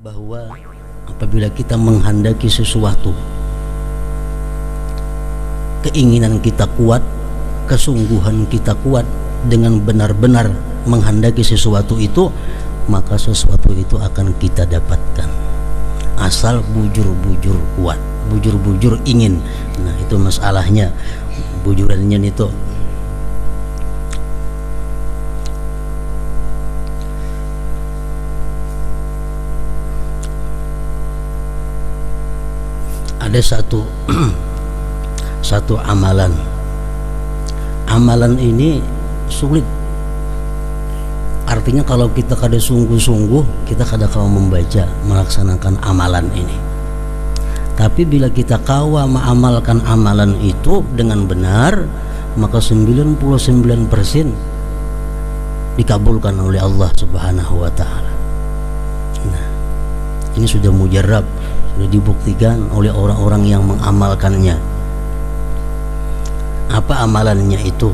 bahwa apabila kita menghendaki sesuatu, keinginan kita kuat, kesungguhan kita kuat dengan benar-benar menghendaki sesuatu itu, maka sesuatu itu akan kita dapatkan. Asal bujur-bujur kuat, bujur-bujur ingin. Nah, itu masalahnya, bujurannya itu. Ada satu amalan ini sulit. Artinya kalau kita kada sungguh-sungguh, kita kada kawa membaca, melaksanakan amalan ini. Tapi bila kita kawa mengamalkan amalan itu dengan benar, maka 99% dikabulkan oleh Allah Subhanahu wa taala. Nah, ini sudah mujarab, sudah dibuktikan oleh orang-orang yang mengamalkannya. Apa amalannya itu?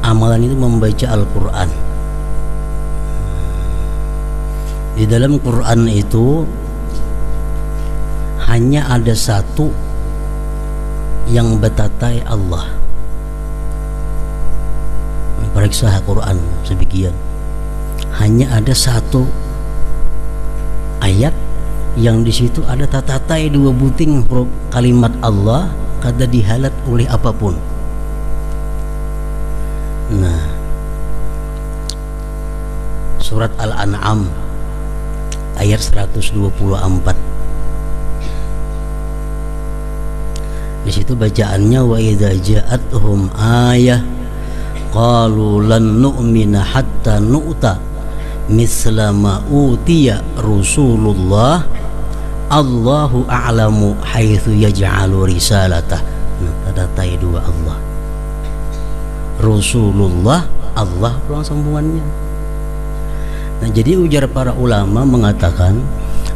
Amalan itu membaca Al-Quran. Di dalam Quran itu hanya ada satu yang betatai Allah. Periksa Quran sebagian. Hanya ada satu ayat yang di situ ada tatatai dua buting huruf kalimat Allah kada dihalat oleh apapun. Nah, surat Al-An'am ayat 124. Di situ bacaannya wa idza ja'atuhum ayah qalu lan nu'mina hatta nu'ta misla ma utiya Rasulullah Allahu a'lamu haitsu yaj'alu risalatah. Nah, tadatai dua Allah. Rasulullah, Allah ruang sambungannya. Nah, jadi ujar para ulama mengatakan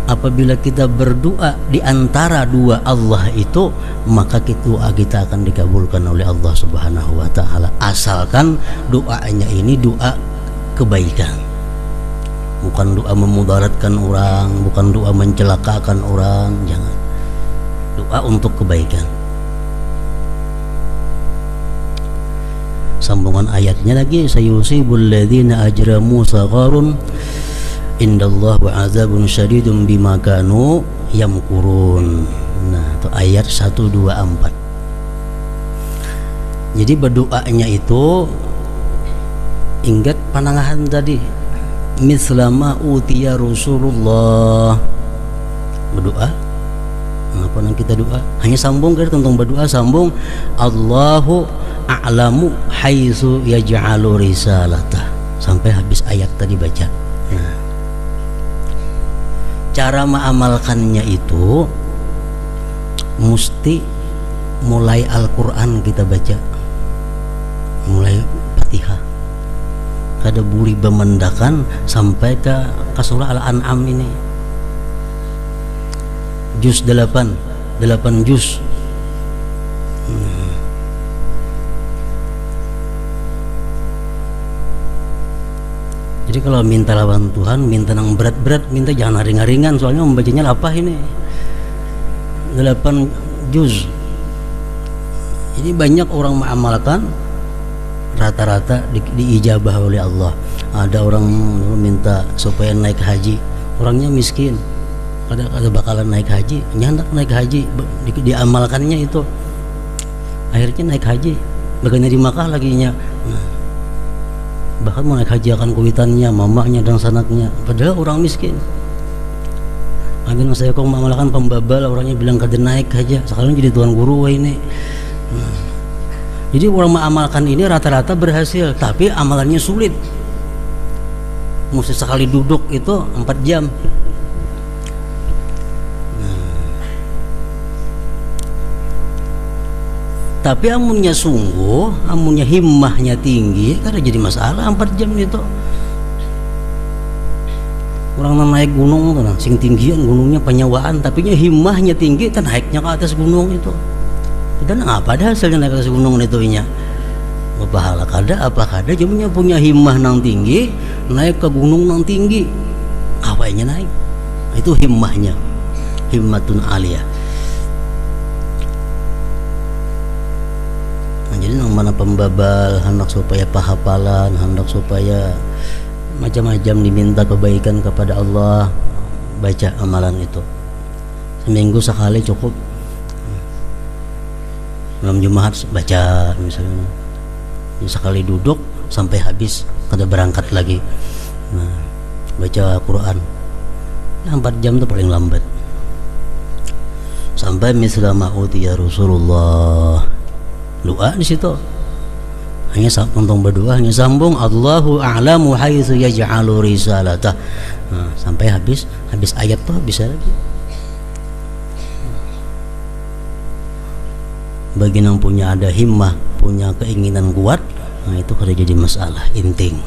apabila kita berdoa di antara dua Allah itu, maka doa kita akan dikabulkan oleh Allah Subhanahu wa taala, asalkan doanya ini doa kebaikan. Bukan doa memudaratkan orang, bukan doa mencelakakan orang, jangan. Doa untuk kebaikan. Sambungan ayatnya lagi, sayusibul ladzina ajramu sagharun indallah wa azabun syadidun bima kanu yamkurun. Nah, itu ayat 124. Jadi berdoanya itu ingat panangahan tadi, mislama utiya Rasulullah. Berdoa apa yang kita doa? Hanya sambung kan tentang berdoa, sambung Allahu a'lamu haitsu yaj'alu risalatah sampai habis ayat tadi baca. Nah, cara mengamalkannya itu mesti mulai Al-Quran kita baca, mulai Fatihah, kada boleh bemendakan sampai ke surah Al-An'am ini. Juz 8 juz. Jadi kalau minta lawan Tuhan, minta yang berat-berat, minta jangan ringan-ringan, soalnya membacanya lapah ini. 8 juz. Jadi banyak orang mengamalkan, rata-rata diijabah oleh Allah. Ada orang minta supaya naik haji, orangnya miskin, ada bakalan naik haji, nyandak naik haji, diamalkannya itu, akhirnya naik haji, bagiannya di Makkah laginya. Nah, bahkan mau naik haji akan kuitannya, mamanya dan sanaknya, padahal orang miskin. Akhirnya saya kok mengamalkan pembabal, orangnya bilang kada naik aja, sekarang jadi tuan guru ini. Nah, jadi orang mengamalkan ini rata-rata berhasil, tapi amalannya sulit. Mesti sekali duduk itu 4 jam. Tapi amunnya sungguh, amunnya himmahnya tinggi, kada jadi masalah 4 jam itu. Orang naik gunung tuh, sing tinggian gunungnya penyewaan, tapi himmahnya tinggi, kan naiknya ke atas gunung itu. Dan apa ada hasilnya naik ke atas gunung itu nya? Pahala kada, apa kada, cuma punya himmah nang tinggi, naik ke gunung nang tinggi, awalnya naik. Itu himmahnya, himmatun aliyah. Nah, jadi yang mana pembabal hendak supaya pahapalan, hendak supaya macam-macam diminta kebaikan kepada Allah, baca amalan itu seminggu sekali cukup. Malam Jumat baca misalnya, sekali duduk sampai habis kada berangkat lagi. Nah, baca Quran 4 jam itu paling lambat, sampai misla ma'uti ya Rasulullah. Doa di situ hanya tentang berdoa, hanya sambung Allahu a'lamu haitsu yaj'alu risalatah. Nah, sampai habis ayat tuh bisa lagi. Bagi yang punya ada himmah, punya keinginan kuat, nah itu kada jadi masalah inting.